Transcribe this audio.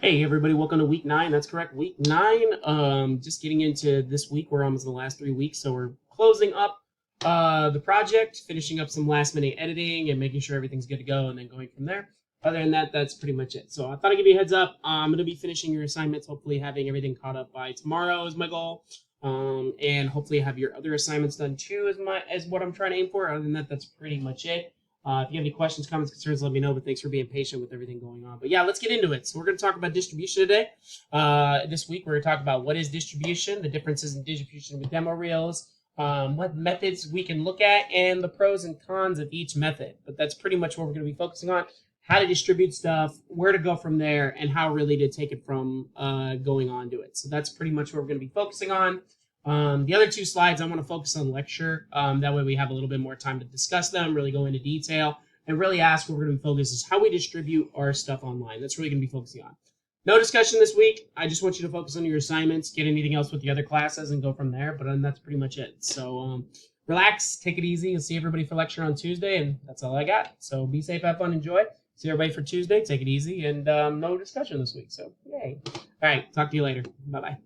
Hey everybody, welcome to week 9. That's correct, week 9. Just getting into this week. We're almost in the last 3 weeks, so we're closing up the project, finishing up some last minute editing and making sure everything's good to go, and then going from there. Other than that, that's pretty much it. So I thought I'd give you a heads up. I'm going to be finishing your assignments, hopefully having everything caught up by tomorrow is my goal. And hopefully have your other assignments done too as what I'm trying to aim for. Other than that, that's pretty much it. If you have any questions, comments, concerns, let me know. But thanks for being patient with everything going on. But yeah, let's get into it. So we're going to talk about distribution today. This week, we're going to talk about what is distribution, the differences in distribution with demo reels, what methods we can look at, and the pros and cons of each method. But that's pretty much what we're going to be focusing on. How to distribute stuff, where to go from there, and how really to take it from going on to it. So that's pretty much what we're going to be focusing on. The other 2 slides, I want to focus on lecture. That way we have a little bit more time to discuss them, really go into detail, and really ask what we're going to be focused is how we distribute our stuff online. That's really going to be focusing on. No discussion this week. I just want you to focus on your assignments, get anything else with the other classes, and go from there. But that's pretty much it. So relax, take it easy. You'll see everybody for lecture on Tuesday, and that's all I got. So be safe, have fun, enjoy. See everybody for Tuesday. Take it easy, and no discussion this week. So yay. All right, talk to you later. Bye-bye.